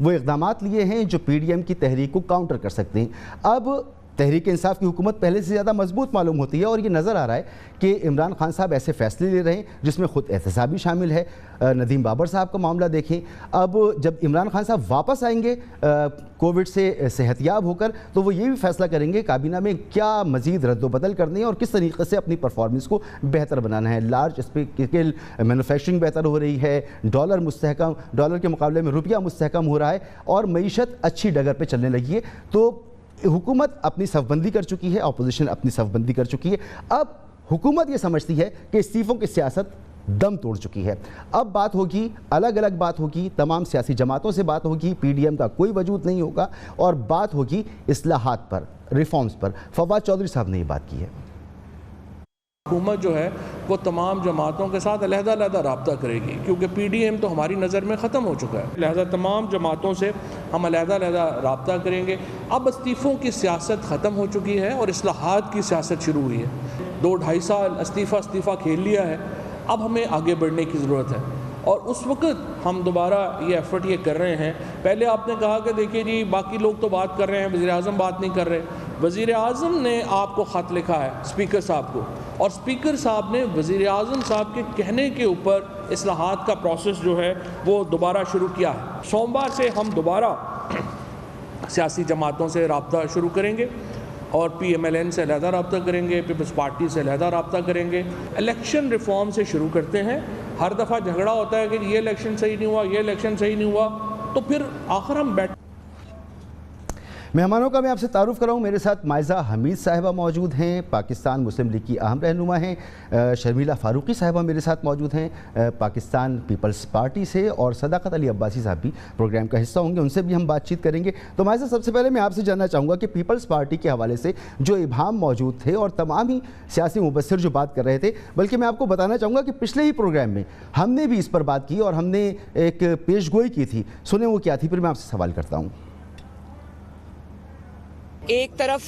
وہ اقدامات لیے ہیں جو پی ڈی ایم کی تحریک کو کاؤنٹر کر سکتے ہیں۔ اب تحریک انصاف کی حکومت پہلے سے زیادہ مضبوط معلوم ہوتی ہے اور یہ نظر آ رہا ہے کہ عمران خان صاحب ایسے فیصلے لے رہے ہیں جس میں خود احتساب بھی شامل ہے۔ ندیم بابر صاحب کا معاملہ دیکھیں، اب جب عمران خان صاحب واپس آئیں گے کووڈ سے صحت یاب ہو کر، تو وہ یہ بھی فیصلہ کریں گے کابینہ میں کیا مزید رد و بدل کرنی ہے اور کس طریقے سے اپنی پرفارمنس کو بہتر بنانا ہے۔ لارج اسکیل مینوفیکچرنگ بہتر ہو رہی ہے، ڈالر کے مقابلے میں روپیہ مستحکم ہو رہا ہے اور معیشت اچھی ڈگر پہ چلنے لگی ہے۔ تو حکومت اپنی صف بندی کر چکی ہے، اپوزیشن اپنی صف بندی کر چکی ہے۔ اب حکومت یہ سمجھتی ہے کہ استعفوں کی سیاست دم توڑ چکی ہے۔ اب بات ہوگی، الگ الگ بات ہوگی، تمام سیاسی جماعتوں سے بات ہوگی، پی ڈی ایم کا کوئی وجود نہیں ہوگا اور بات ہوگی اصلاحات پر، ریفارمز پر۔ فواد چودھری صاحب نے یہ بات کی ہے۔ حکومت جو ہے وہ تمام جماعتوں کے ساتھ علیحدہ علیحدہ رابطہ کرے گی، کیونکہ پی ڈی ایم تو ہماری نظر میں ختم ہو چکا ہے، لہذا تمام جماعتوں سے ہم علیحدہ علیحدہ رابطہ کریں گے۔ اب استعفوں کی سیاست ختم ہو چکی ہے اور اصلاحات کی سیاست شروع ہوئی ہے۔ 2-2.5 سال استعفیٰ کھیل لیا ہے، اب ہمیں آگے بڑھنے کی ضرورت ہے اور اس وقت ہم دوبارہ یہ ایفرٹ یہ کر رہے ہیں۔ پہلے آپ نے کہا کہ دیکھیے جی باقی لوگ تو بات کر رہے ہیں، وزیر اعظم بات نہیں کر رہے۔ وزیر اعظم نے آپ کو خط لکھا ہے اسپیکر صاحب کو، اور اسپیکر صاحب نے وزیر اعظم صاحب کے کہنے کے اوپر اصلاحات کا پروسیس جو ہے وہ دوبارہ شروع کیا ہے۔ سوموار سے ہم دوبارہ سیاسی جماعتوں سے رابطہ شروع کریں گے اور پی ایم ایل این سے علیحدہ رابطہ کریں گے، پیپلز پارٹی سے علیحدہ رابطہ کریں گے۔ الیکشن ریفارم سے شروع کرتے ہیں۔ ہر دفعہ جھگڑا ہوتا ہے کہ یہ الیکشن صحیح نہیں ہوا، یہ الیکشن صحیح نہیں ہوا، تو پھر آخر ہم مہمانوں کا میں آپ سے تعارف کراؤں۔ میرے ساتھ مائزہ حمید صاحبہ موجود ہیں، پاکستان مسلم لیگ کی اہم رہنما ہیں۔ شرمیلا فاروقی صاحبہ میرے ساتھ موجود ہیں پاکستان پیپلز پارٹی سے، اور صداقت علی عباسی صاحب بھی پروگرام کا حصہ ہوں گے، ان سے بھی ہم بات چیت کریں گے۔ تو مائزہ، سب سے پہلے میں آپ سے جاننا چاہوں گا کہ پیپلز پارٹی کے حوالے سے جو ابہام موجود تھے اور تمام ہی سیاسی مبصر جو بات کر رہے تھے، بلکہ میں آپ کو بتانا چاہوں گا کہ پچھلے ہی پروگرام میں ہم نے بھی اس پر بات کی اور ہم نے ایک پیش گوئی کی تھی، سنیں وہ کیا تھی، پھر میں آپ سے سوال کرتا ہوں۔ ایک طرف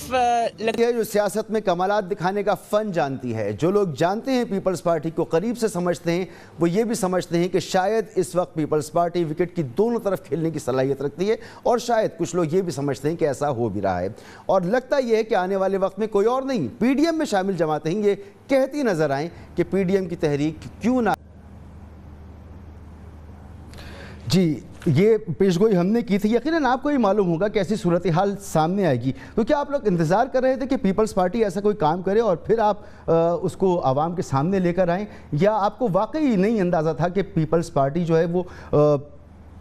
جو سیاست میں کمالات دکھانے کا فن جانتی ہے، جو لوگ جانتے ہیں پیپلز پارٹی کو قریب سے سمجھتے ہیں، وہ یہ بھی سمجھتے ہیں کہ شاید اس وقت پیپلز پارٹی وکٹ کی دونوں طرف کھیلنے کی صلاحیت رکھتی ہے، اور شاید کچھ لوگ یہ بھی سمجھتے ہیں کہ ایسا ہو بھی رہا ہے، اور لگتا یہ ہے کہ آنے والے وقت میں کوئی اور نہیں، پی ڈی ایم میں شامل جماعتیں یہ کہتی نظر آئیں کہ پی ڈی ایم کی تحریک کیوں نہ۔ جی، یہ پیشگوئی ہم نے کی تھی، یقیناً آپ کو یہ معلوم ہوگا کہ ایسی صورتحال سامنے آئے گی، تو کیا آپ لوگ انتظار کر رہے تھے کہ پیپلز پارٹی ایسا کوئی کام کرے اور پھر آپ اس کو عوام کے سامنے لے کر آئیں، یا آپ کو واقعی نہیں اندازہ تھا کہ پیپلز پارٹی جو ہے وہ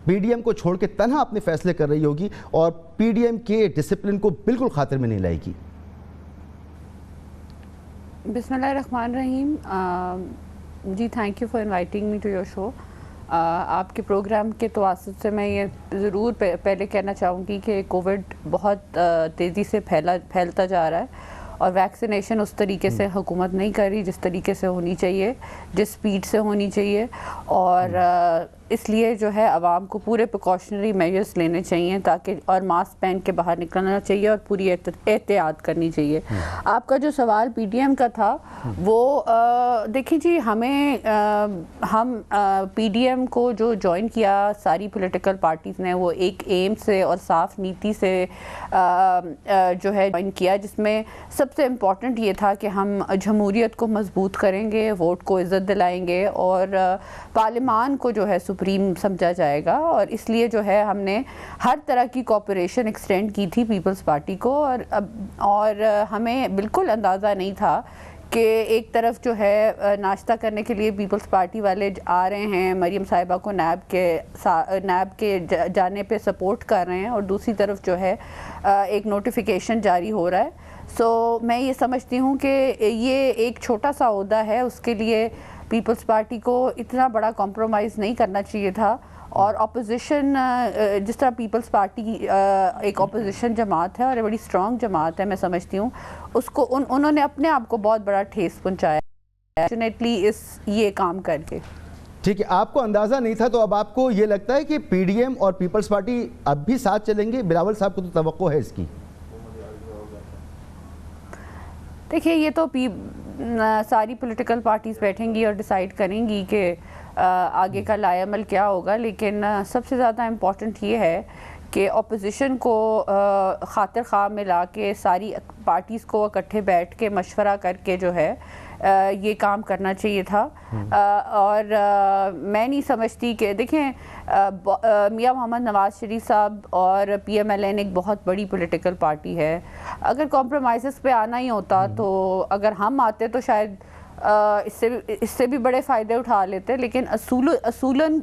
پی ڈی ایم کو چھوڑ کے تنہا اپنے فیصلے کر رہی ہوگی اور پی ڈی ایم کے ڈسپلن کو بالکل خاطر میں نہیں لائے گی؟ بسم اللہ الرحمن الرحیم۔ جی، thank you for inviting me to your show. آپ کے پروگرام کے تواسط سے میں یہ ضرور پہلے کہنا چاہوں گی کہ کووڈ بہت تیزی سے پھیلتا جا رہا ہے اور ویکسینیشن اس طریقے سے حکومت نہیں کر رہی جس طریقے سے ہونی چاہیے، جس سپیڈ سے ہونی چاہیے، اور اس لیے جو ہے عوام کو پورے پریکاشنری میجرز لینے چاہیے تاکہ، اور ماسک پہن کے باہر نکلنا چاہیے اور پوری احتیاط کرنی چاہیے۔ آپ کا جو سوال پی ڈی ایم کا تھا وہ دیکھیں جی، ہم پی ڈی ایم کو جو جوائن کیا ساری پولیٹیکل پارٹیز نے، وہ ایک ایم سے اور صاف نیتی سے جو ہے جوائن کیا، جس میں سب سے امپورٹنٹ یہ تھا کہ ہم جمہوریت کو مضبوط کریں گے، ووٹ کو عزت دلائیں گے اور پارلیمان کو جو ہے سپریم سمجھا جائے گا، اور اس لیے جو ہے ہم نے ہر طرح کی کوپریشن ایکسٹینڈ کی تھی پیپلز پارٹی کو، اور ہمیں بالکل اندازہ نہیں تھا کہ ایک طرف جو ہے ناشتہ کرنے کے لیے پیپلز پارٹی والے آ رہے ہیں، مریم صاحبہ کو نیب کے جانے پہ سپورٹ کر رہے ہیں، اور دوسری طرف جو ہے ایک نوٹیفیکیشن جاری ہو رہا ہے۔ میں یہ سمجھتی ہوں کہ یہ ایک چھوٹا سا عہدہ ہے، اس کے لیے پیپلز پارٹی کو اتنا بڑا کمپرومائز نہیں کرنا چاہیے تھا، اور اپوزیشن جس طرح پیپلز پارٹی ایک اپوزیشن جماعت ہے اور بڑی اسٹرانگ جماعت ہے، میں سمجھتی ہوں اس کو انہوں نے اپنے آپ کو بہت بڑا ٹھیس پہنچایا فارچونیٹلی یہ کام کر کے۔ ٹھیک ہے، آپ کو اندازہ نہیں تھا، تو اب آپ کو یہ لگتا ہے کہ پی ڈی ایم اور پیپلز پارٹی اب بھی ساتھ چلیں گے؟ بلاول صاحب کو تو توقع ہے اس کی۔ دیکھیے، یہ تو ساری پولیٹیکل پارٹیز بیٹھیں گی اور ڈیسائیڈ کریں گی کہ آگے کا لائے عمل کیا ہوگا، لیکن سب سے زیادہ امپورٹنٹ یہ ہے کہ اپوزیشن کو خاطر خواہ میں لا کے ساری پارٹیز کو اکٹھے بیٹھ کے مشورہ کر کے جو ہے یہ کام کرنا چاہیے تھا. اور میں نہیں سمجھتی کہ دیکھیں میاں محمد نواز شریف صاحب اور پی ایم ایل این ایک بہت بڑی پولیٹیکل پارٹی ہے. اگر کمپرومائزز پہ آنا ہی ہوتا تو اگر ہم آتے تو شاید اس سے بھی بڑے فائدے اٹھا لیتے، لیکن اصولاً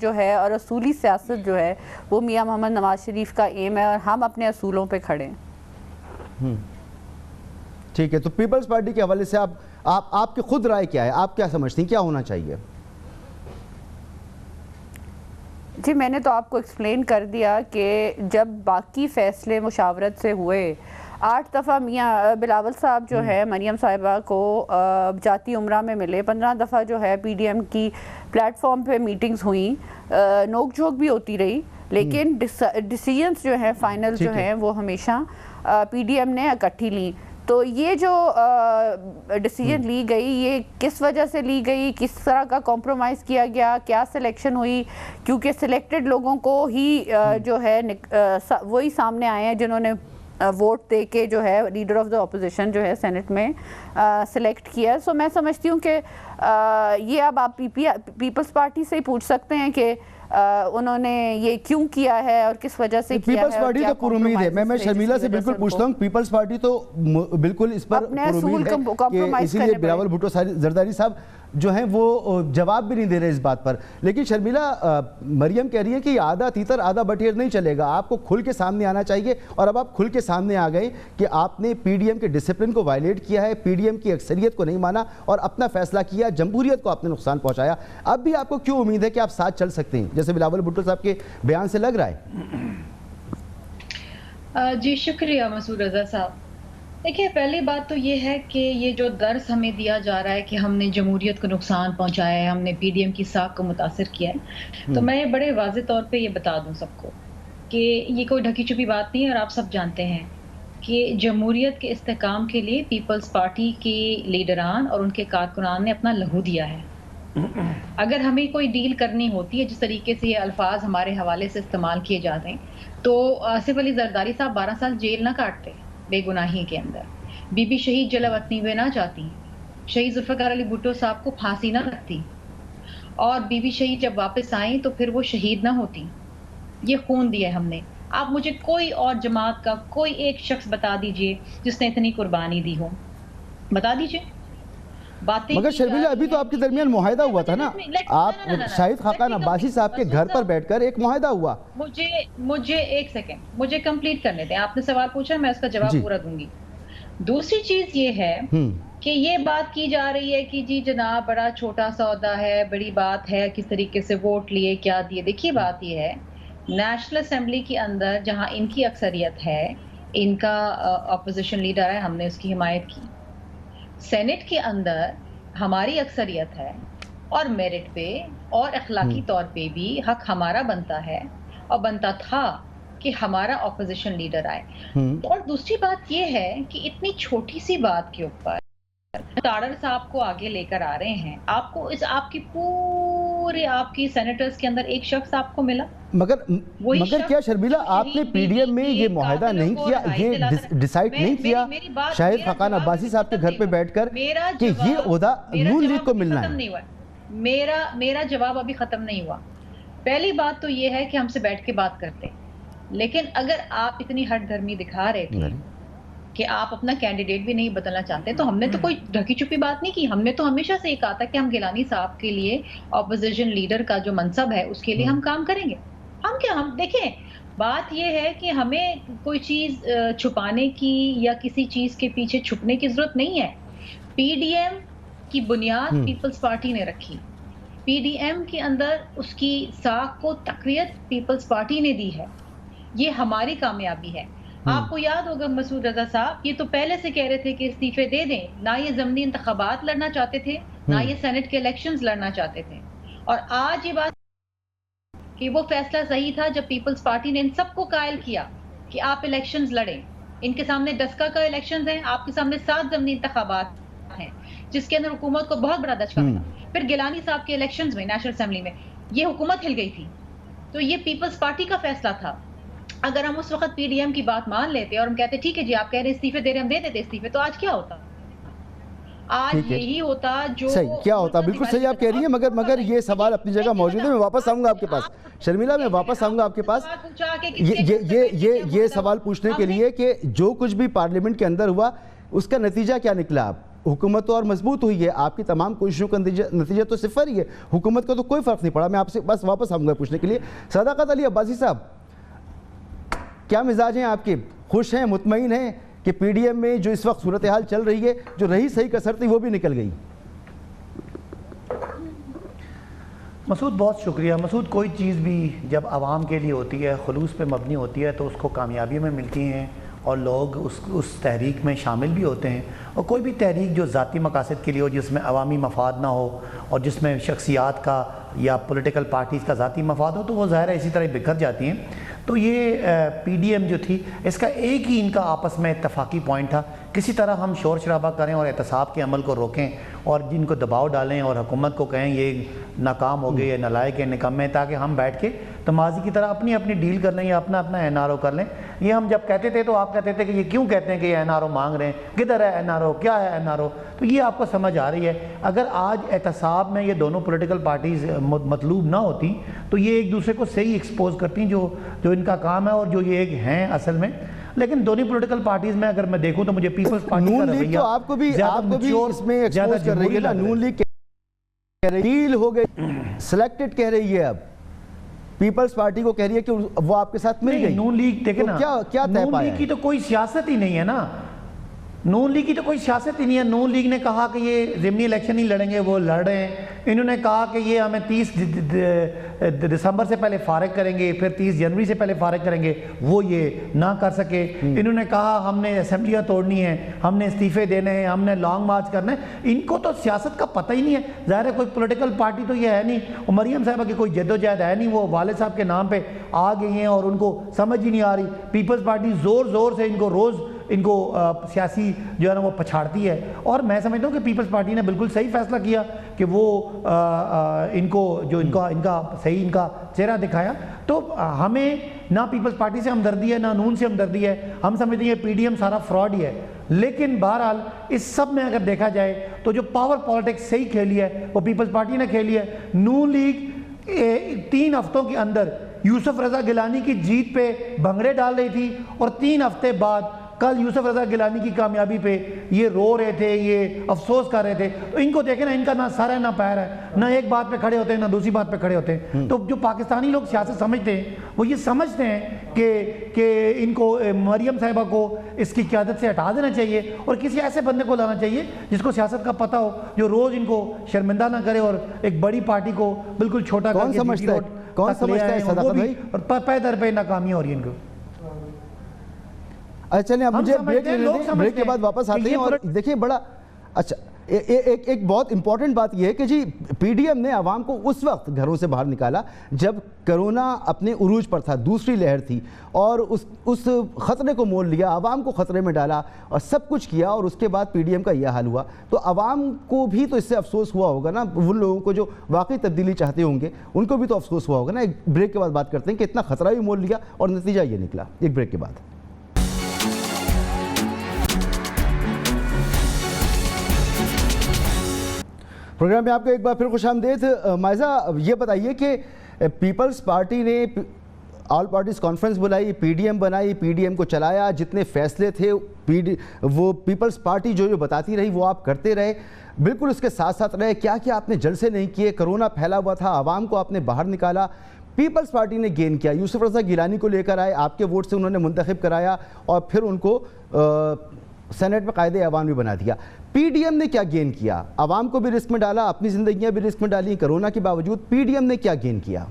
جو ہے اور اصولی سیاست جو ہے وہ میاں محمد نواز شریف کا ایم ہے اور ہم اپنے اصولوں پہ کھڑے ہیں. ٹھیک ہے، تو پیپلز پارٹی کے حوالے سے آپ کی خود رائے کیا ہے؟ آپ کیا سمجھتی ہیں کیا ہونا چاہیے؟ جی میں نے تو آپ کو ایکسپلین کر دیا کہ جب باقی فیصلے مشاورت سے ہوئے، 8 دفعہ میاں بلاول صاحب جو ہے مریم صاحبہ کو جاتی عمرہ میں ملے، 15 دفعہ جو ہے پی ڈی ایم کی پلیٹ فارم پہ میٹنگز ہوئیں، نوک جھوک بھی ہوتی رہی، لیکن ڈیسیژنز جو ہیں فائنل جو ہیں وہ ہمیشہ پی ڈی ایم نے اکٹھی لیں. تو یہ جو ڈیسیجن لی گئی یہ کس وجہ سے لی گئی، کس طرح کا کمپرومائز کیا گیا، کیا سلیکشن ہوئی، کیونکہ سلیکٹڈ لوگوں کو ہی جو ہے وہی سامنے آئے ہیں جنہوں نے ووٹ دے کے جو ہے لیڈر آف دا اپوزیشن جو ہے سینٹ میں سلیکٹ کیا. سو میں سمجھتی ہوں کہ یہ اب آپ پیپلز پارٹی سے ہی پوچھ سکتے ہیں کہ انہوں نے یہ کیوں کیا ہے اور کس وجہ سے کیا ہے. پیپلز پارٹی تو پر امید ہے. میں شرمیلا سے بالکل پوچھتا ہوں، پیپلز پارٹی تو بالکل اس پر پر امید ہے کہ اسی لیے بلاول بھٹو زرداری صاحب جو ہیں وہ جواب بھی نہیں دے رہے اس بات پر. لیکن شرمیلا، مریم کہہ رہی ہے کہ یہ آدھا تیتر آدھا بٹیر نہیں چلے گا، آپ کو کھل کے سامنے آنا چاہیے. اور اب آپ کھل کے سامنے آ گئے کہ آپ نے پی ڈی ایم کے ڈسپلن کو وائلیٹ کیا ہے، پی ڈی ایم کی اکثریت کو نہیں مانا اور اپنا فیصلہ کیا، جمہوریت کو آپ نے نقصان پہنچایا. اب بھی آپ کو کیوں امید ہے کہ آپ ساتھ چل سکتے ہیں جیسے بلاول بھٹو صاحب کے بیان سے لگ رہا ہے؟ جی شکریہ مسعود رضا صاحب. دیکھیے پہلی بات تو یہ ہے کہ یہ جو درس ہمیں دیا جا رہا ہے کہ ہم نے جمہوریت کو نقصان پہنچایا ہے، ہم نے پی ڈی ایم کی ساکھ کو متاثر کیا ہے، تو میں بڑے واضح طور پہ یہ بتا دوں سب کو کہ یہ کوئی ڈھکی چھپی بات نہیں ہے اور آپ سب جانتے ہیں کہ جمہوریت کے استحکام کے لیے پیپلز پارٹی کے لیڈران اور ان کے کارکنان نے اپنا لہو دیا ہے. اگر ہمیں کوئی ڈیل کرنی ہوتی ہے، جس طریقے سے یہ الفاظ ہمارے حوالے سے استعمال کیے جاتے ہیں، تو آصف علی زرداری صاحب 12 سال جیل نہ کاٹتے بے گناہی کے اندر، بی بی شہید جلا وطنی میں نہ جاتی، شہید ذوالفقار علی بھٹو صاحب کو پھانسی نہ لگتی، اور بی بی شہید جب واپس آئیں تو پھر وہ شہید نہ ہوتی. یہ خون دیا ہے ہم نے. آپ مجھے کوئی اور جماعت کا کوئی ایک شخص بتا دیجئے جس نے اتنی قربانی دی ہو، بتا دیجئے. مگر شرمیلا ابھی تو آپ کے درمیان معاہدہ ہوا تھا نا، آپ شاہد خاقان عباسی صاحب کے گھر پر بیٹھ کر ایک معاہدہ ہوا. مجھے ایک سیکنڈ مجھے کمپلیٹ کرنے دیں. آپ نے سوال پوچھا، میں اس کا جواب پورا دوں گی. دوسری چیز یہ ہے کہ یہ بات کی جا رہی ہے کہ جی جناب بڑا چھوٹا سودا ہے، بڑی بات ہے کس طریقے سے ووٹ لیے کیا دیے. دیکھیے بات یہ ہے، نیشنل اسمبلی کے اندر جہاں ان کی اکثریت ہے، ان کا اپوزیشن لیڈر ہے، ہم نے اس کی حمایت کی. سینٹ کے اندر ہماری اکثریت ہے اور میرٹ پہ اور اخلاقی طور پہ بھی حق ہمارا بنتا ہے اور بنتا تھا کہ ہمارا اپوزیشن لیڈر آئے. اور دوسری بات یہ ہے کہ اتنی چھوٹی سی بات کے اوپر تاڑر صاحب کو آگے لے کر آ رہے ہیں. آپ کو آپ کی پورے آپ کی سینیٹرز کے اندر ایک شخص آپ کو ملا. مگر کیا شرمیلا آپ نے پی ڈی ایم میں یہ معاہدہ نہیں کیا، یہ ڈیسائیڈ نہیں کیا شاہد خاقان عباسی صاحب کے گھر پہ بیٹھ کر کہ یہ عہدہ نون لیگ کو ملنا ہے؟ میرا جواب ابھی ختم نہیں ہوا. پہلی بات تو یہ ہے کہ ہم سے بیٹھ کے بات کرتے، لیکن اگر آپ اتنی ہٹ دھرمی دکھا رہے تھے کہ آپ اپنا کینڈیڈیٹ بھی نہیں بدلنا چاہتے، تو ہم نے تو کوئی ڈھکی چھپی بات نہیں کی. ہم نے تو ہمیشہ سے یہ کہا تھا کہ ہم گیلانی صاحب کے لیے اپوزیشن لیڈر کا جو منصب ہے اس کے لیے ہم کام کریں گے. ہم دیکھیں بات یہ ہے کہ ہمیں کوئی چیز چھپانے کی یا کسی چیز کے پیچھے چھپنے کی ضرورت نہیں ہے. پی ڈی ایم کی بنیاد پیپلز پارٹی نے رکھی. پی ڈی ایم کے اندر اس کی ساکھ کو تقویت پیپلز پارٹی نے دی ہے. یہ ہماری کامیابی ہے. آپ کو یاد ہوگا مسعود رضا صاحب، یہ تو پہلے سے کہہ رہے تھے کہ استعفے دے دیں. نہ یہ ضمنی انتخابات لڑنا چاہتے تھے، نہ یہ سینٹ کے الیکشنز لڑنا چاہتے تھے. اور آج یہ بات کہ وہ فیصلہ صحیح تھا جب پیپلز پارٹی نے ان سب کو قائل کیا کہ آپ الیکشنز لڑیں. ان کے سامنے 10 کا الیکشنز ہیں، آپ کے سامنے 7 ضمنی انتخابات ہیں. جس کے اندر حکومت کو بہت بڑا دھچکا ملا. پھر گیلانی صاحب کے الیکشنز میں نیشنل اسمبلی میں یہ حکومت ہل گئی تھی. تو یہ پیپلز پارٹی کا فیصلہ تھا. اگر ہم اس وقت پی ڈی ایم کی بات مان لیتے اور ہم کہتے ٹھیک ہے جی آپ کہہ رہے ہیں استعفے دے رہے ہم دے دیتے استعفے, تو آج کیا ہوتا؟ آج یہی ہوتا جو صحیح کیا ہوتا. بالکل صحیح آپ کہہ رہی ہیں, مگر یہ سوال اپنی جگہ موجود ہے. میں واپس آؤں گا آپ کے پاس شرمیلا, میں واپس آؤں گا آپ کے پاس یہ سوال پوچھنے کے لیے کہ جو کچھ بھی پارلیمنٹ کے اندر ہوا اس کا نتیجہ کیا نکلا؟ حکومت تو اور مضبوط ہوئی ہے, آپ کی تمام کوششوں کا نتیجہ تو صفر ہی ہے, حکومت کا تو کوئی فرق نہیں پڑا. میں آپ سے بس واپس آؤں گا پوچھنے کے لیے. صداقت علی عباسی صاحب, کیا مزاج ہیں آپ کے؟ خوش ہیں, مطمئن ہیں کہ پی ڈی ایم میں جو اس وقت صورتحال چل رہی ہے, جو رہی صحیح کسر تھی وہ بھی نکل گئی؟ مسعود بہت شکریہ. مسعود کوئی چیز بھی جب عوام کے لیے ہوتی ہے, خلوص پہ مبنی ہوتی ہے, تو اس کو کامیابیوں میں ملتی ہیں اور لوگ اس تحریک میں شامل بھی ہوتے ہیں. اور کوئی بھی تحریک جو ذاتی مقاصد کے لیے ہو, جس میں عوامی مفاد نہ ہو اور جس میں شخصیات کا یا پولیٹیکل پارٹیز کا ذاتی مفاد ہو, تو وہ ظاہر ہے اسی طرح بکھر جاتی ہیں. تو یہ پی ڈی ایم جو تھی, اس کا ایک ہی ان کا آپس میں اتفاقی پوائنٹ تھا, کسی طرح ہم شور شرابہ کریں اور احتساب کے عمل کو روکیں اور جن کو دباؤ ڈالیں اور حکومت کو کہیں یہ ناکام ہو گئی ہے, نالائق ہے, نکمے, تاکہ ہم بیٹھ کے تمازی کی طرح اپنی اپنی ڈیل کر لیں یا اپنا اپنا این آر او کر لیں. یہ ہم جب کہتے تھے تو آپ کہتے تھے کہ یہ کیوں کہتے ہیں کہ یہ این آر او مانگ رہے ہیں, کدھر ہے این آر او, کیا ہے این آر او. تو یہ آپ کو سمجھ آ رہی ہے. اگر آج احتساب میں یہ دونوں پولیٹیکل پارٹیز مطلوب نہ ہوتی تو یہ ایک دوسرے کو صحیح ایکسپوز کرتی جو ان کا کام ہے اور جو یہ ایک ہیں اصل میں. لیکن دونوں پولیٹیکل پارٹیز میں اگر میں دیکھوں تو مجھے پیپلز پارٹی کا رویہ تو آپ کو بھی اس میں ایکسپوز کر رہی ہے نا. نون لیگ کہہ رہی ہے ہو گئی, سلیکٹڈ کہہ رہی ہے, اب پیپلز پارٹی کو کہہ رہی ہے کہ وہ آپ کے ساتھ مل گئی. نون لیگ دیکھیں نا, نون لیگ کی تو کوئی سیاست ہی نہیں ہے نا. نون لیگ کی تو کوئی سیاست ہی نہیں ہے. نون لیگ نے کہا کہ یہ ضمنی الیکشن ہی لڑیں گے, وہ لڑ رہے ہیں. انہوں نے کہا کہ یہ ہمیں 30 دسمبر سے پہلے فارغ کریں گے, پھر 30 جنوری سے پہلے فارغ کریں گے, وہ یہ نہ کر سکے. انہوں نے کہا ہم نے اسمبلیاں توڑنی ہیں, ہم نے استعفے دینے ہیں, ہم نے لانگ مارچ کرنا ہے. ان کو تو سیاست کا پتہ ہی نہیں ہے. ظاہر ہے کوئی پولیٹیکل پارٹی تو یہ ہے نہیں. مریم صاحبہ کی کوئی جد و جہد ہے نہیں, وہ والد صاحب کے نام پہ آ گئی ہیں اور ان کو سمجھ ہی نہیں آ رہی. پیپلز پارٹی زور زور سے ان کو روز ان کو سیاسی جو ہے نا وہ پچھاڑتی ہے. اور میں سمجھتا ہوں کہ پیپلز پارٹی نے بالکل صحیح فیصلہ کیا کہ وہ ان کو جو ان کا صحیح ان کا چہرہ دکھایا. تو ہمیں نہ پیپلز پارٹی سے ہمدردی ہے نہ نون سے ہمدردی ہے. ہم سمجھتے ہیں پی ڈی ایم سارا فراڈ ہی ہے. لیکن بہرحال اس سب میں اگر دیکھا جائے تو جو پاور پالیٹکس صحیح کھیلی ہے وہ پیپلز پارٹی نے کھیلی ہے. نون لیگ 3 ہفتوں کے اندر یوسف رضا گیلانی کی جیت پہ بھنگڑے ڈال رہی تھی, اور 3 ہفتے بعد کل یوسف رضا گیلانی کی کامیابی پہ یہ رو رہے تھے, یہ افسوس کر رہے تھے. تو ان کو دیکھیں نا, ان کا نہ سر ہے نہ پیر ہے, نہ ایک بات پہ کھڑے ہوتے ہیں نہ دوسری بات پہ کھڑے ہوتے ہیں. تو جو پاکستانی لوگ سیاست سمجھتے ہیں وہ یہ سمجھتے ہیں کہ ان کو مریم صاحبہ کو اس کی قیادت سے ہٹا دینا چاہیے اور کسی ایسے بندے کو لانا چاہیے جس کو سیاست کا پتہ ہو, جو روز ان کو شرمندہ نہ کرے اور ایک بڑی پارٹی کو بالکل چھوٹا کر کے کون سمجھتا ہے صداقت بھائی, اور پے در پہ ناکامیاں ہو رہی ہیں ان کو. اچھا چلیں اب مجھے بریک کے بعد واپس آتے ہیں. اور دیکھیں بڑا اچھا ایک بہت امپورٹنٹ بات یہ ہے کہ جی پی ڈی ایم نے عوام کو اس وقت گھروں سے باہر نکالا جب کرونا اپنے عروج پر تھا, دوسری لہر تھی, اور اس خطرے کو مول لیا, عوام کو خطرے میں ڈالا اور سب کچھ کیا, اور اس کے بعد پی ڈی ایم کا یہ حال ہوا. تو عوام کو بھی تو اس سے افسوس ہوا ہوگا نا, ان لوگوں کو جو واقعی تبدیلی چاہتے ہوں گے ان کو بھی تو افسوس ہوا ہوگا نا. ایک بریک کے بعد بات کرتے ہیں کہ اتنا خطرہ بھی مول لیا اور نتیجہ یہ نکلا. ایک بریک کے بعد. پروگرام میں آپ کو ایک بار پھر خوش آمدید. مائزہ یہ بتائیے کہ پیپلز پارٹی نے آل پارٹیز کانفرنس بلائی, پی ڈی ایم بنائی, پی ڈی ایم کو چلایا, جتنے فیصلے تھے وہ پیپلز پارٹی جو بتاتی رہی وہ آپ کرتے رہے, بالکل اس کے ساتھ ساتھ رہے. کیا کیا آپ نے جلسے نہیں کیے, کرونا پھیلا ہوا تھا, عوام کو آپ نے باہر نکالا, پیپلز پارٹی نے گین کیا, یوسف رضا گیلانی کو لے کر آئے, آپ کے ووٹ سے انہوں نے منتخب کرایا اور پھر ان کو سینٹ میں قائد اعوان بھی بنا دیا. پی ڈی ایم نے کیا گین کیا, عوام کو بھی رسک میں ڈالا, اپنی زندگیاں بھی رسک میں ڈالی, کرونا کے باوجود پی ڈی ایم نے کیا گین کیا؟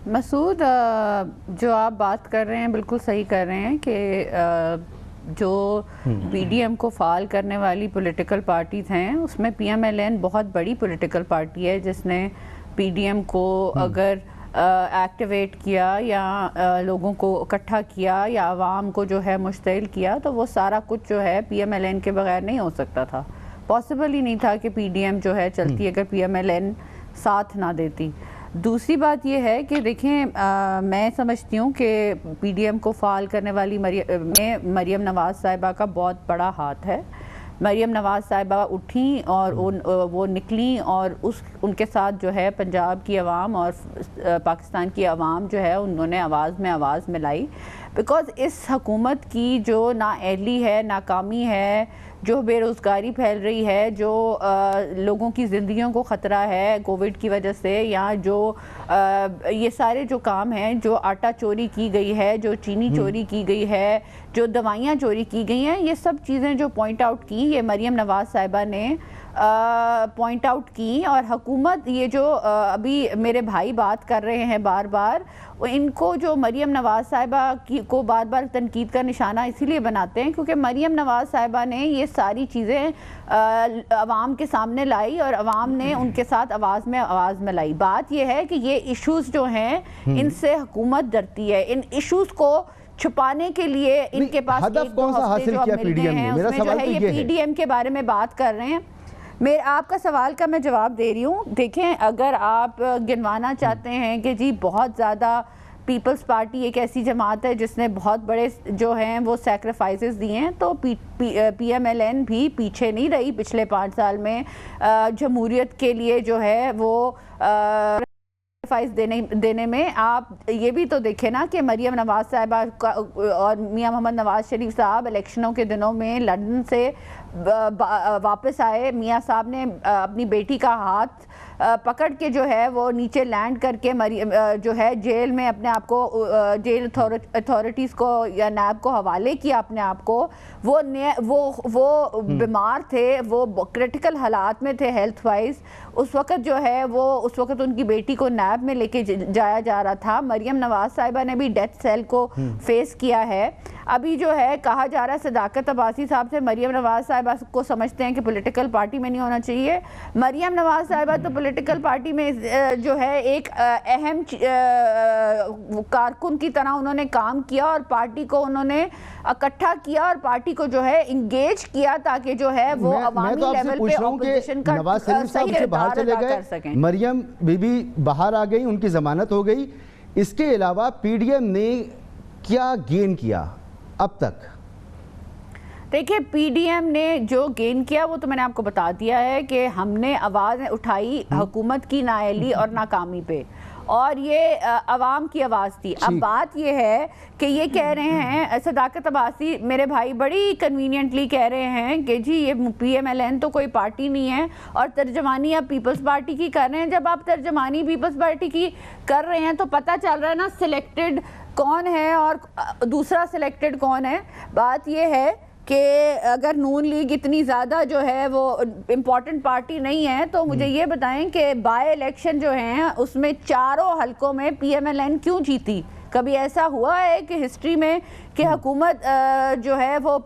مسعود جو آپ بات کر رہے ہیں بالکل صحیح کر رہے ہیں کہ جو پی ڈی ایم کو فعال کرنے والی پولیٹیکل پارٹیز ہیں اس میں پی ایم ایل این بہت بڑی پولیٹیکل پارٹی ہے جس نے پی ڈی ایم کو اگر ایکٹیویٹ کیا یا لوگوں کو اکٹھا کیا یا عوام کو جو ہے مشتعل کیا، تو وہ سارا کچھ جو ہے پی ایم ایل این کے بغیر نہیں ہو سکتا تھا. پاسبل ہی نہیں تھا کہ پی ڈی ایم جو ہے چلتی اگر پی ایم ایل این ساتھ نہ دیتی. دوسری بات یہ ہے کہ دیکھیں میں سمجھتی ہوں کہ پی ڈی ایم کو فعال کرنے والی مریم نواز صاحبہ کا بہت بڑا ہاتھ ہے. مریم نواز صاحبہ اٹھیں اور وہ نکلیں اور ان کے ساتھ جو ہے پنجاب کی عوام اور پاکستان کی عوام جو ہے انہوں نے آواز ملائی. بیکاز اس حکومت کی جو نااہلی ہے، ناکامی ہے، جو بے روزگاری پھیل رہی ہے، جو لوگوں کی زندگیوں کو خطرہ ہے کووڈ کی وجہ سے، یا جو یہ سارے جو کام ہیں، جو آٹا چوری کی گئی ہے، جو چینی چوری کی گئی ہے، جو دوائیاں چوری کی گئی ہیں، یہ سب چیزیں جو پوائنٹ آؤٹ کی یہ مریم نواز صاحبہ نے پوائنٹ آؤٹ کی. اور حکومت یہ جو ابھی میرے بھائی بات کر رہے ہیں بار بار، ان کو جو مریم نواز صاحبہ کو بار بار تنقید کا نشانہ اسی لیے بناتے ہیں کیونکہ مریم نواز صاحبہ نے یہ ساری چیزیں عوام کے سامنے لائی اور عوام نے ان کے ساتھ آواز میں لائی. بات یہ ہے کہ یہ ایشوز جو ہیں ان سے حکومت ڈرتی ہے. ان ایشوز کو چھپانے کے لیے ان کے پاس ایک دو ہفتے جو اب ملتے ہیں اس میں جو ہے یہ پی ڈی ایم کے بارے میں بات کر رہے ہیں. آپ کا سوال کا میں جواب دے رہی ہوں. دیکھیں اگر آپ گنوانا چاہتے ہیں کہ جی بہت زیادہ پیپلز پارٹی ایک ایسی جماعت ہے جس نے بہت بڑے جو ہیں وہ سیکریفائسز دیے ہیں، تو پی ایم ایل این بھی پیچھے نہیں رہی پچھلے 5 سال میں جمہوریت کے لیے جو ہے وہ دینے میں. آپ یہ بھی تو دیکھیں نا کہ مریم نواز صاحبہ اور میاں محمد نواز شریف صاحب الیکشنوں کے دنوں میں لندن سے واپس آئے. میاں صاحب نے اپنی بیٹی کا ہاتھ پکڑ کے جو ہے وہ نیچے لینڈ کر کے جو ہے جیل میں اپنے آپ کو جیل اتھارٹیز کو یا نیب کو حوالے کیا اپنے آپ کو. وہ بیمار تھے، وہ کرٹیکل حالات میں تھے ہیلتھ وائز. اس وقت جو ہے وہ اس وقت ان کی بیٹی کو نیب میں لے کے جایا جا رہا تھا. مریم نواز صاحبہ نے بھی ڈیتھ سیل کو فیس کیا ہے. ابھی جو ہے کہا جا رہا ہے صداقت عباسی صاحب سے مریم نواز صاحبہ کو سمجھتے ہیں کہ پولیٹیکل پارٹی میں نہیں ہونا چاہیے. مریم نواز صاحبہ تو پولیٹیکل پارٹی میں جو ہے ایک اہم کارکن کی طرح انہوں نے کام کیا اور پارٹی کو انہوں نے اکٹھا کیا اور پارٹی کو جو ہے انگیج کیا تاکہ جو ہے وہ عوامی لیول پہ اپوزیشن کا صحیح کردار ادا کر سکیں. مریم بی بی باہر آ گئی، ان کی ضمانت ہو گئی. اس کے علاوہ پی ڈی ایم نے کیا گین کیا اب تک؟ دیکھیں پی ڈی ایم نے جو گین کیا وہ تو میں نے آپ کو بتا دیا ہے کہ ہم نے آواز اٹھائی حکومت کی نااہلی اور ناکامی پہ، اور یہ عوام کی آواز تھی. اب بات یہ ہے کہ یہ کہہ رہے ہیں صداقت عباسی میرے بھائی بڑی کنوینینٹلی کہہ رہے ہیں کہ جی یہ پی ایم ایل این تو کوئی پارٹی نہیں ہے اور ترجمانی آپ پیپلز پارٹی کی کر رہے ہیں. جب آپ ترجمانی پیپلز پارٹی کی کر رہے ہیں تو پتہ چل رہا ہے نا سلیکٹڈ کون ہے اور دوسرا سلیکٹڈ کون ہے. بات یہ ہے کہ اگر نون لیگ اتنی زیادہ جو ہے وہ امپورٹنٹ پارٹی نہیں ہے تو مجھے یہ بتائیں کہ بائی الیکشن جو ہیں اس میں 4 حلقوں میں پی ایم ایل این کیوں جیتی؟ کبھی ایسا ہوا ہے کہ ہسٹری میں کہ حکومت جو ہے وہ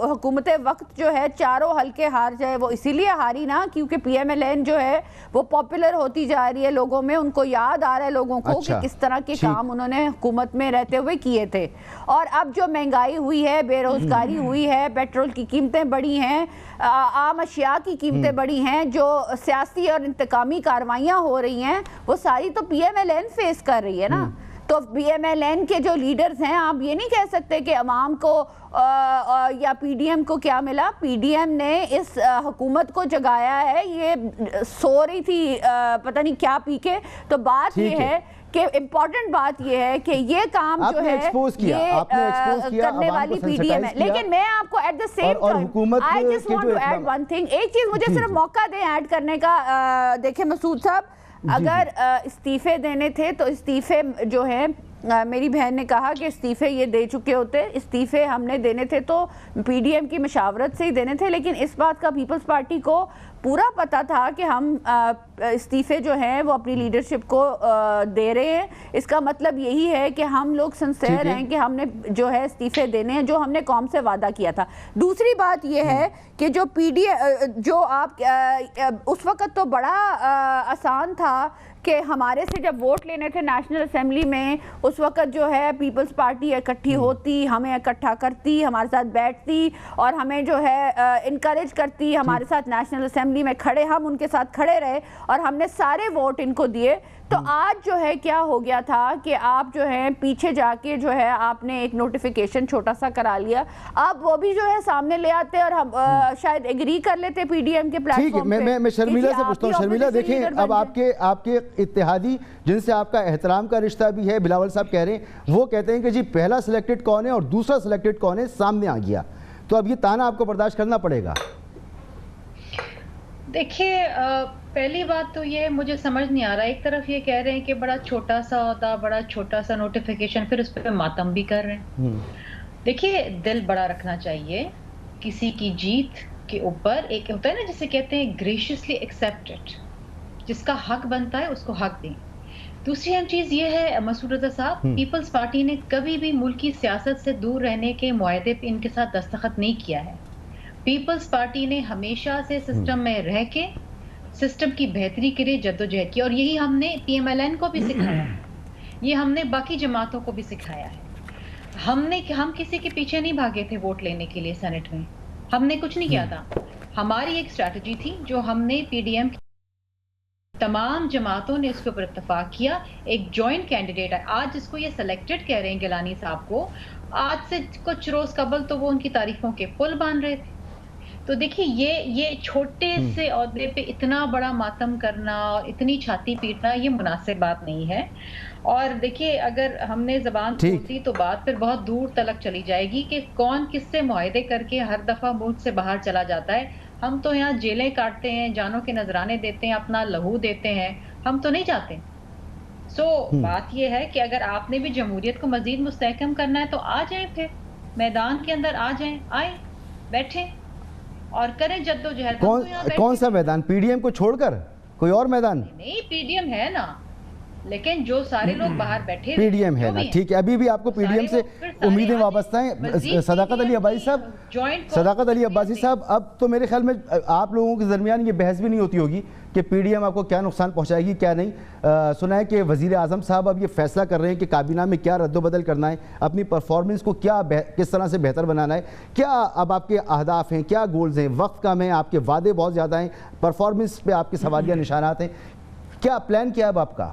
حکومت وقت جو ہے 4 حلقے ہار جائے؟ وہ اسی لیے ہاری نا کیونکہ پی ایم ایل این جو ہے وہ پاپولر ہوتی جا رہی ہے لوگوں میں. ان کو یاد آ رہا ہے لوگوں کو کہ کس طرح کے کام انہوں نے حکومت میں رہتے ہوئے کیے تھے. اور اب جو مہنگائی ہوئی ہے، بے روزگاری ہوئی ہے، پیٹرول کی قیمتیں بڑھی ہیں، عام اشیاء کی قیمتیں بڑھی ہیں، جو سیاسی اور انتقامی کارروائیاں ہو رہی ہیں وہ ساری تو P M L N face کر رہی ہے نا. تو پی ایم ایل این کے جو لیڈرز ہیں آپ یہ نہیں کہہ سکتے کہ عوام کو یا پی ڈی ایم کو کیا ملا. پی ڈی ایم نے اس حکومت کو جگایا ہے، یہ سو رہی تھی پتہ نہیں کیا پی کے. تو بات یہ ہے کہ امپورٹنٹ بات یہ ہے کہ یہ کام جو ہے یہ کرنے والی پی ڈی ایم ہے. لیکن میں آپ کو at the same time I just want to add one thing. ایک چیز مجھے صرف موقع دیں ایڈ کرنے کا. دیکھیں مسعود صاحب اگر استعفے دینے تھے تو استعفے جو ہیں میری بہن نے کہا کہ استعفے یہ دے چکے ہوتے. استعفے ہم نے دینے تھے تو پی ڈی ایم کی مشاورت سے ہی دینے تھے. لیکن اس بات کا پیپلز پارٹی کو پورا پتا تھا کہ ہم استعفے جو ہیں وہ اپنی لیڈرشپ کو دے رہے ہیں. اس کا مطلب یہی ہے کہ ہم لوگ سنسیئر ہیں کہ ہم نے جو ہے استعفے دینے ہیں جو ہم نے قوم سے وعدہ کیا تھا. دوسری بات یہ ہے کہ جو پی ڈی جو آپ اس وقت تو بڑا آسان تھا کہ ہمارے سے جب ووٹ لینے تھے نیشنل اسمبلی میں اس وقت جو ہے پیپلز پارٹی اکٹھی ہوتی, ہمیں اکٹھا کرتی, ہمارے ساتھ بیٹھتی اور ہمیں جو ہے انکریج کرتی, ہمارے ساتھ نیشنل اسمبلی میں کھڑے, ہم ان کے ساتھ کھڑے رہے اور ہم نے سارے ووٹ ان کو دیے. تو آج جو ہے کیا ہو گیا تھا کہ آپ جو ہے پیچھے جا کے جو ہے آپ نے ایک نوٹیفیکیشن چھوٹا سا کرا لیا, آپ وہ بھی جو ہے سامنے لے آتے اور ہم شاید ایگری کر لیتے پی ڈی ایم کے پلیٹ فارم پہ. میں شرمیلا سے پوچھتا ہوں. شرمیلا دیکھیں, اب آپ کے اتحادی جن سے آپ کا احترام کا رشتہ بھی ہے, بلاول صاحب کہہ رہے ہیں, وہ کہتے ہیں کہ جی پہلا سلیکٹڈ کون ہے اور دوسرا سلیکٹڈ کون ہے سامنے آ گیا, تو اب یہ تانا آپ کو برداشت کرنا پڑے گا. دیکھیے پہلی بات تو یہ مجھے سمجھ نہیں آ رہا, ایک طرف یہ کہہ رہے ہیں کہ بڑا چھوٹا سا ہوتا, بڑا چھوٹا سا نوٹیفیکیشن, پھر اس پہ ماتم بھی کر رہے ہیں. دیکھیے دل بڑا رکھنا چاہیے, کسی کی جیت کے اوپر ایک ہوتا ہے نا جسے کہتے ہیں گریشیسلی ایکسیپٹڈ, جس کا حق بنتا ہے اس کو حق دیں. دوسری اہم چیز یہ ہے مسعود رضا صاحب, پیپلز پارٹی نے کبھی بھی ملکی سیاست سے دور رہنے کے معاہدے پہ ان کے ساتھ دستخط نہیں کیا ہے. پیپلز پارٹی نے ہمیشہ سے سسٹم میں رہ کے سسٹم کی بہتری کے لیے جدوجہد کی, اور یہی ہم نے پی ایم ایل این کو بھی سکھایا ہے, یہ ہم نے باقی جماعتوں کو بھی سکھایا ہے. ہم کسی کے پیچھے نہیں بھاگے تھے ووٹ لینے کے لیے سینٹ میں, ہم نے کچھ نہیں کیا تھا. ہماری ایک اسٹریٹجی تھی جو ہم نے پی ڈی ایم تمام جماعتوں نے اس کے اوپر اتفاق کیا, ایک جوائنٹ کینڈیڈیٹ ہے. آج جس کو یہ سلیکٹڈ کہہ رہے ہیں گیلانی صاحب کو, آج سے کچھ روز قبل تو وہ ان کی تعریفوں کے پل باندھ رہے تھے. تو دیکھیے یہ چھوٹے سے عہدے پہ اتنا بڑا ماتم کرنا اور اتنی چھاتی پیٹنا یہ مناسب بات نہیں ہے. اور دیکھیے اگر ہم نے زبان کھولتی تو بات پھر بہت دور تلک چلی جائے گی کہ کون کس سے معاہدے کر کے ہر دفعہ ملک سے باہر چلا جاتا ہے. ہم تو یہاں جیلیں کاٹتے ہیں, جانوں کے نذرانے دیتے ہیں, اپنا لہو دیتے ہیں, ہم تو نہیں جاتے. بات یہ ہے کہ اگر آپ نے بھی جمہوریت کو مزید مستحکم کرنا ہے تو آ جائیں, پھر میدان کے اندر آ جائیں, آئیں بیٹھیں اور کریں جدوجہد. کون سا میدان؟ پی ڈی ایم کو چھوڑ کر کوئی اور میدان؟ نہیں, پی ڈی ایم ہے نا, لیکن جو سارے لوگ باہر بیٹھے پی ڈی ایم ہے نا, ٹھیک ہے. ابھی بھی آپ کو پی ڈی ایم سے امیدیں وابستہ ہیں. صداقت علی عباسی صاحب, اب تو میرے خیال میں آپ لوگوں کے درمیان یہ بحث بھی نہیں ہوتی ہوگی کہ پی ڈی ایم آپ کو کیا نقصان پہنچائے گی کیا نہیں. سنا ہے کہ وزیر اعظم صاحب اب یہ فیصلہ کر رہے ہیں کہ کابینہ میں کیا رد و بدل کرنا ہے, اپنی پرفارمنس کو کس طرح سے بہتر بنانا ہے. کیا اب آپ کے اہداف ہیں, کیا گولز ہیں؟ وقت کم ہے, آپ کے وعدے بہت زیادہ ہیں, پرفارمنس پہ آپ کے سوالیہ نشانات ہیں, کیا پلان کیا اب آپ کا؟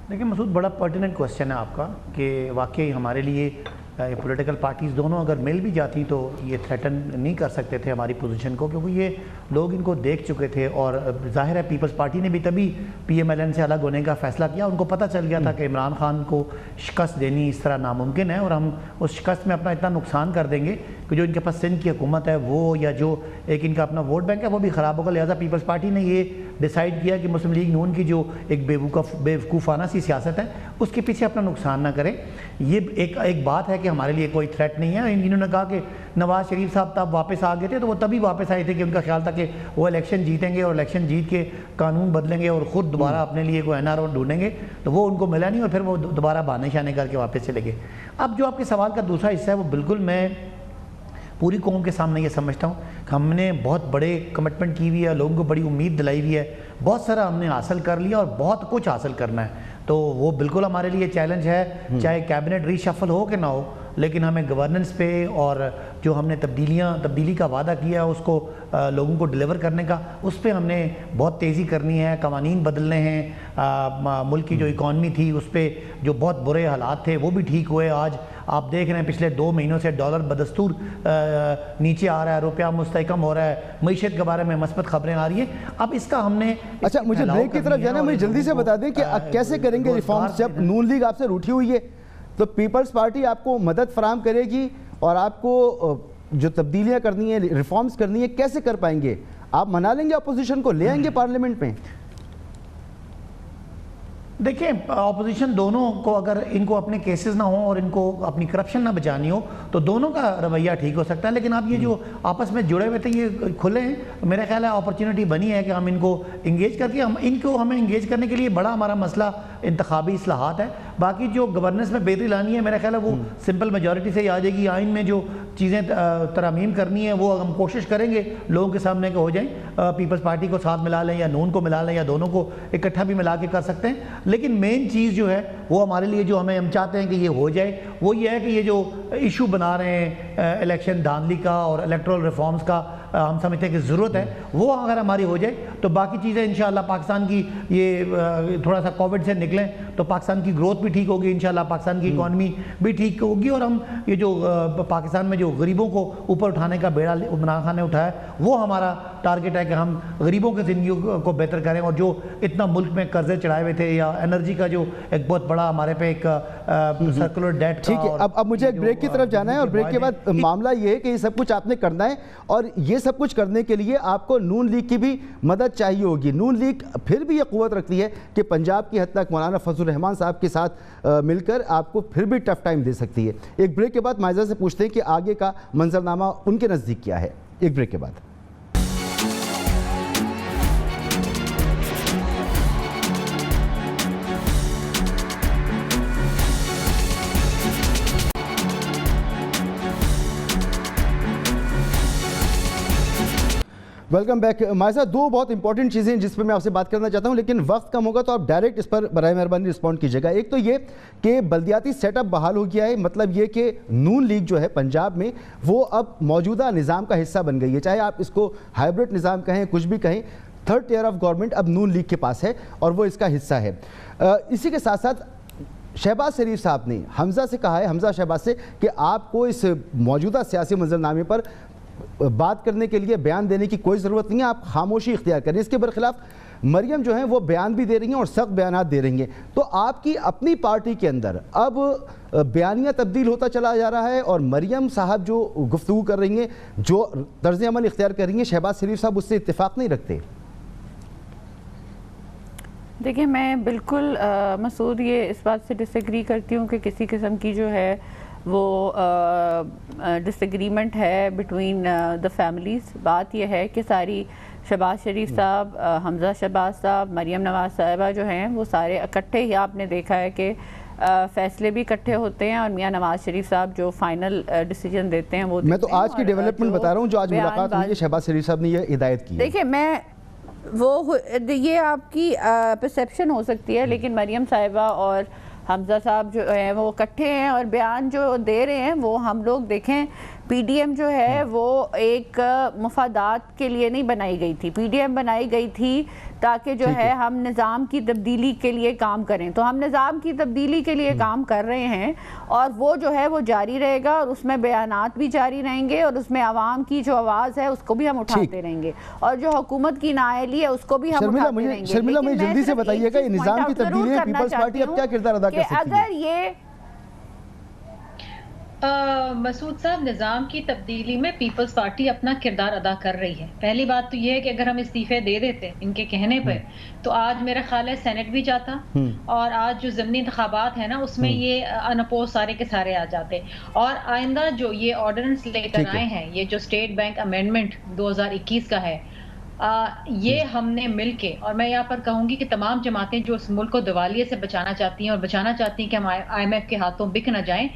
دیکھیں مسعود, بڑا پرٹیننٹ کوسچن ہے آپ کا کہ واقعی ہمارے لیے پولیٹیکل پارٹیز دونوں اگر مل بھی جاتی تو یہ تھریٹن نہیں کر سکتے تھے ہماری پوزیشن کو, کیونکہ یہ لوگ ان کو دیکھ چکے تھے. اور ظاہر ہے پیپلز پارٹی نے بھی تبھی پی ایم ایل این سے الگ ہونے کا فیصلہ کیا. ان کو پتہ چل گیا تھا کہ عمران خان کو شکست دینی اس طرح ناممکن ہے, اور ہم اس شکست میں اپنا اتنا نقصان کر دیں گے کہ جو ان کے پاس سندھ کی حکومت ہے وہ, یا جو ایک ان کا اپنا ووٹ بینک ہے وہ بھی خراب ہوگا. لہٰذا پیپلز پارٹی نے یہ ڈیسائیڈ کیا کہ مسلم لیگ نون کی جو ایک بیوقوفانہ سی سیاست ہے اس کے پیچھے اپنا نقصان نہ کریں. یہ ایک بات ہے کہ ہمارے لیے کوئی تھریٹ نہیں ہے. انہوں نے کہا کہ نواز شریف صاحب تب واپس آ گئے تھے, تو وہ تبھی واپس آئے تھے کہ ان کا خیال تھا کہ وہ الیکشن جیتیں گے اور الیکشن جیت کے قانون بدلیں گے اور خود دوبارہ اپنے لیے کوئی این آر او ڈھونڈیں گے, تو وہ ان کو ملا نہیں اور پھر وہ دوبارہ بہانے شانے کر کے واپس چلے گئے. اب جو آپ کے سوال کا دوسرا حصہ ہے وہ بالکل میں پوری قوم کے سامنے یہ سمجھتا ہوں کہ ہم نے بہت بڑے کمٹمنٹ کی ہوئی ہے, لوگوں کو بڑی امید دلائی ہوئی ہے, بہت سارا ہم نے حاصل کر لیا اور بہت کچھ حاصل کرنا ہے. تو وہ بالکل ہمارے لیے چیلنج ہے, چاہے کیبنٹ ری شفل ہو کہ نہ ہو, لیکن ہمیں گورننس پہ اور جو ہم نے تبدیلی کا وعدہ کیا ہے اس کو لوگوں کو ڈیلیور کرنے کا, اس پہ ہم نے بہت تیزی کرنی ہے. قوانین بدلنے ہیں, ملک کی جو اکانومی تھی اس پہ جو بہت برے حالات تھے وہ بھی ٹھیک ہوئے. آج آپ دیکھ رہے ہیں پچھلے 2 مہینوں سے ڈالر بدستور نیچے آ رہا ہے, روپیہ مستحکم ہو رہا ہے, معیشت کے بارے میں مثبت خبریں آ رہی ہیں. اب اس کا ہم نے اچھا مجھے بریک کی طرف جانا ہے, مجھے جلدی سے بتا دیں کہ کیسے کریں گے ریفارمز؟ جب نون لیگ آپ سے روٹھی ہوئی ہے تو پیپلز پارٹی آپ کو مدد فراہم کرے گی, اور آپ کو جو تبدیلیاں کرنی ہیں, ریفارمز کرنی ہے, کیسے کر پائیں گے؟ آپ منا لیں گے اپوزیشن کو, لے آئیں گے پارلیمنٹ میں؟ دیکھیں اپوزیشن دونوں کو, اگر ان کو اپنے کیسز نہ ہوں اور ان کو اپنی کرپشن نہ بچانی ہو تو دونوں کا رویہ ٹھیک ہو سکتا ہے. لیکن اب یہ جو آپس میں جڑے ہوئے تھے یہ کھلے ہیں, میرا خیال ہے اپرچونٹی بنی ہے کہ ہم ان کو انگیج کر کے ہمیں انگیج کرنے کے لیے بڑا ہمارا مسئلہ انتخابی اصلاحات ہے. باقی جو گورننس میں بہتری لانی ہے میرا خیال ہے وہ سمپل میجورٹی سے ہی آ جائے گی. آئین میں جو چیزیں ترامیم کرنی ہیں وہ ہم کوشش کریں گے لوگوں کے سامنے کہ ہو جائیں. پیپلز پارٹی کو ساتھ ملا لیں یا نون کو ملا لیں یا دونوں کو اکٹھا بھی ملا کے کر سکتے ہیں. لیکن مین چیز جو ہے وہ ہمارے لیے جو ہم چاہتے ہیں کہ یہ ہو جائے وہ یہ ہے کہ یہ جو ایشو بنا رہے ہیں الیکشن دھاندلی کا اور الیکٹرل ریفارمز کا ہم سمجھتے ہیں کہ ضرورت ہے, وہ اگر ہماری ہو جائے تو باقی چیزیں انشاءاللہ پاکستان کی یہ تھوڑا سا کووڈ سے نکلیں تو پاکستان کی گروتھ بھی ٹھیک ہوگی, انشاءاللہ پاکستان کی اکانومی بھی ٹھیک ہوگی, اور ہم یہ جو پاکستان میں جو غریبوں کو اوپر اٹھانے کا بیڑا عمران خان نے اٹھایا وہ ہمارا ٹارگٹ ہے کہ ہم غریبوں کی زندگی کو بہتر کریں. اور جو اتنا ملک میں قرضے چڑھائے ہوئے تھے یا انرجی کا جو ایک بہت بڑا ہمارے پہ ایک سرکولر ڈیٹ, ٹھیک ہے, اب مجھے ایک بریک کی طرف جانا ہے اور بریک کے بعد معاملہ یہ ہے کہ یہ سب کچھ آپ نے کرنا ہے اور یہ سب کچھ کرنے کے لیے آپ کو نون لیگ کی بھی مدد چاہیے ہوگی. نون لیگ پھر بھی یہ قوت رکھتی ہے کہ پنجاب کی حد تک مولانا فضل الرحمان صاحب کے ساتھ مل کر آپ کو پھر بھی ٹف ٹائم دے سکتی ہے. ایک بریک کے بعد مائزہ سے پوچھتے ہیں کہ آگے کا منظرنامہ ان کے نزدیک کیا ہے. ایک بریک کے بعد. Welcome back. مائزہ, دو بہت امپورٹنٹ چیزیں ہیں جس پہ میں آپ سے بات کرنا چاہتا ہوں لیکن وقت کم ہوگا تو آپ ڈائریکٹ اس پر برائے مہربانی رسپونڈ کیجیے گا. ایک تو یہ کہ بلدیاتی سیٹ اپ بحال ہو گیا ہے, مطلب یہ کہ نون لیگ جو ہے پنجاب میں وہ اب موجودہ نظام کا حصہ بن گئی ہے, چاہے آپ اس کو ہائبرڈ نظام کہیں کچھ بھی کہیں, تھرڈ ٹیئر آف گورنمنٹ اب نون لیگ کے پاس ہے اور وہ اس کا حصہ ہے. اسی کے ساتھ ساتھ شہباز شریف صاحب نے حمزہ سے کہا ہے, حمزہ شہباز سے, کہ آپ کو اس موجودہ سیاسی منظرنامے پر بات کرنے کے لیے بیان دینے کی کوئی ضرورت نہیں ہے, آپ خاموشی اختیار کریں. اس کے برخلاف مریم جو ہیں وہ بیان بھی دے رہی ہیں اور سخت بیانات دے رہی ہیں. تو آپ کی اپنی پارٹی کے اندر اب بیانیہ تبدیل ہوتا چلا جا رہا ہے اور مریم صاحب جو گفتگو کر رہی ہیں, جو طرز عمل اختیار کر رہی ہیں, شہباز شریف صاحب اس سے اتفاق نہیں رکھتے. دیکھیں, میں بالکل مسعود یہ اس بات سے ڈس ایگری کرتی ہوں کہ کسی قسم کی جو ہے وہ ڈس ایگریمنٹ ہے بٹوین دا فیملیز. بات یہ ہے کہ ساری شہباز شریف صاحب, حمزہ شہباز صاحب, مریم نواز صاحبہ جو ہیں وہ سارے اکٹھے ہی آپ نے دیکھا ہے کہ فیصلے بھی اکٹھے ہوتے ہیں اور میاں نواز شریف صاحب جو فائنل ڈیسیجن دیتے ہیں وہ میں تو آج کی ڈیولپمنٹ بتا رہا ہوں جو آج ملاقات ہوئی ہے, شہباز شریف صاحب نے یہ ہدایت کی. دیکھیں, میں وہ یہ آپ کی پرسیپشن ہو سکتی ہے لیکن مریم صاحبہ اور حمزہ صاحب جو ہیں وہ اکٹھے ہیں اور بیان جو دے رہے ہیں وہ ہم لوگ دیکھیں پی ڈی ایم جو ہے وہ ایک مفادات کے لیے نہیں بنائی گئی تھی. پی ڈی ایم بنائی گئی تھی تاکہ جو ہے ہم نظام کی تبدیلی کے لیے کام کریں. تو ہم نظام کی تبدیلی کے لیے کام کر رہے ہیں اور وہ جو ہے وہ جاری رہے گا اور اس میں بیانات بھی جاری رہیں گے اور اس میں عوام کی جو آواز ہے اس کو بھی ہم اٹھاتے رہیں گے اور جو حکومت کی نااہلی ہے اس کو بھی ہم اٹھاتے رہیں گے. شرمیلا, مجھے جلدی سے بتائیے گا یہ نظام کی تبدیلی میں پیپلز پارٹی اب کیا کردار ادا کر سکتی ہے؟ اگر یہ مسعود صاحب, نظام کی تبدیلی میں پیپلز پارٹی اپنا کردار ادا کر رہی ہے. پہلی بات تو یہ ہے کہ اگر ہم استعفے دے دیتے ان کے کہنے پہ تو آج میرا خیال ہے سینٹ بھی جاتا اور آج جو ضمنی انتخابات ہیں نا اس میں یہ انپوز سارے کے سارے آ جاتے. اور آئندہ جو یہ آرڈیننس لے کر آئے ہیں, یہ جو اسٹیٹ بینک امینڈمنٹ 2021 کا ہے, یہ ہم نے مل کے, اور میں یہاں پر کہوں گی کہ تمام جماعتیں جو اس ملک کو دیوالیے سے بچانا چاہتی ہیں اور بچانا چاہتی ہیں کہ ہم آئی ایم ایف کے ہاتھوں بک نہ جائیں,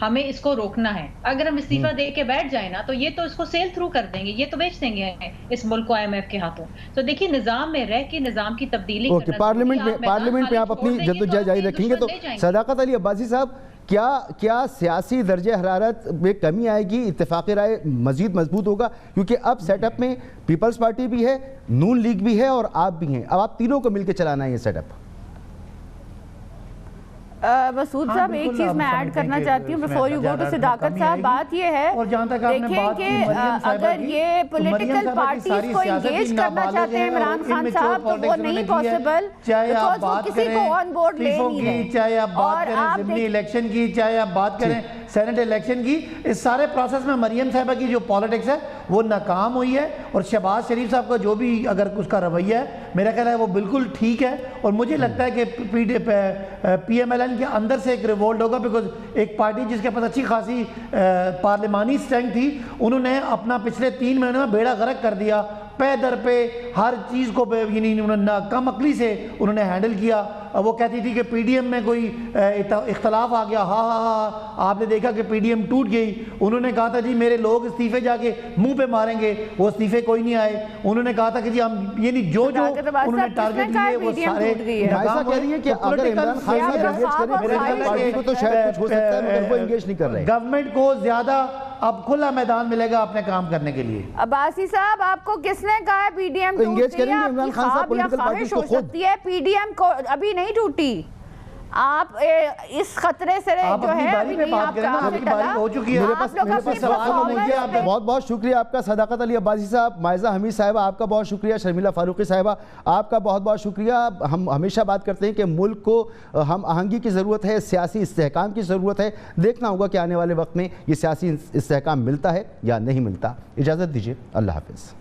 ہمیں اس کو روکنا ہے. اگر ہم استعفیٰ دے کے بیٹھ جائیں نا تو یہ تو اس کو سیل تھرو کر دیں گے, یہ تو بیچ دیں گے اس ملک کو آئی ایم ایف کے ہاتھوں. تو دیکھیے, نظام میں رہ کے نظام کی تبدیلی پارلیمنٹ میں آپ اپنی جدوجہد جاری رکھیں گے. تو صداقت علی عباسی صاحب, کیا سیاسی درجہ حرارت میں کمی آئے گی, اتفاق رائے مزید مضبوط ہوگا؟ کیونکہ اب سیٹ اپ میں پیپلز پارٹی بھی ہے, نون لیگ بھی ہے اور آپ بھی ہیں, اب آپ تینوں کو مل کے چلانا ہے یہ سیٹ اپ. مسعود صاحب, ایک چیز میں ایڈ کرنا چاہتی ہوں بفور یو گو ٹو صداقت صاحب. بات یہ ہے دیکھیں کہ اگر یہ پولیٹیکل پارٹیز کو انگیج کرنا چاہتے ہیں عمران خان صاحب تو وہ نہیں پاسبل, بیکاز وہ کسی کو آن بورڈ لے نہیں رہے. چاہے آپ بات کریں ضمنی الیکشن کی, چاہے آپ بات کریں سینٹ الیکشن کی, اس سارے پروسیس میں مریم صاحبہ کی جو پالیٹکس ہے وہ ناکام ہوئی ہے. اور شہباز شریف صاحب کا جو بھی اگر اس کا رویہ ہے میرا خیال ہے وہ بالکل ٹھیک ہے. اور مجھے لگتا ہے کہ پی ایم ایل این کے اندر سے ایک ریوولٹ ہوگا, بیکاز ایک پارٹی جس کے پاس اچھی خاصی پارلیمانی اسٹرینتھ تھی, انہوں نے اپنا پچھلے 3 مہینوں میں بیڑا غرق کر دیا پے در پہ ہر چیز کو یعنی انہوں نے کم عقلی سے انہوں نے ہینڈل کیا. وہ کہتی تھی کہ پی ڈی ایم میں کوئی اختلاف آ گیا, ہاں آپ نے دیکھا کہ پی ڈی ایم ٹوٹ گئی. انہوں نے کہا تھا جی میرے لوگ استعفے جا کے منہ پہ ماریں گے, وہ استعفے کوئی نہیں آئے. انہوں نے کہا تھا کہ جی ہم یعنی جو انہوں نے ٹارگٹ لیے وہ سارے ایسا کہہ رہی ہے کہ اگر عمران خان صاحب انگیج کریں میرے خیال پارٹی کو تو شاید کچھ ہو سکتا ہے, مگر وہ انگیج نہیں کر رہے. گورنمنٹ کو زیادہ اب کھلا میدان ملے گا اپنے کام کرنے کے لیے. عباسی صاحب آپ کو کس نے کہا ہے پی ڈی ایم ٹوٹ گئی ہے؟ آپ کی خواب یا خواہش ہو سکتی ہے, پی ڈی ایم کو ابھی نہیں ٹوٹی. آپ اس خطرے سے جو ہے ابھی نہیں آپ کا ہو چکی ہے. بہت بہت شکریہ آپ کا صداقت علی عباسی صاحب, مائزہ حمید صاحبہ آپ کا بہت شکریہ, شرمیلا فاروقی صاحبہ آپ کا بہت بہت شکریہ. ہم ہمیشہ بات کرتے ہیں کہ ملک کو ہم آہنگی کی ضرورت ہے, سیاسی استحکام کی ضرورت ہے. دیکھنا ہوگا کہ آنے والے وقت میں یہ سیاسی استحکام ملتا ہے یا نہیں ملتا. اجازت دیجیے, اللہ حافظ.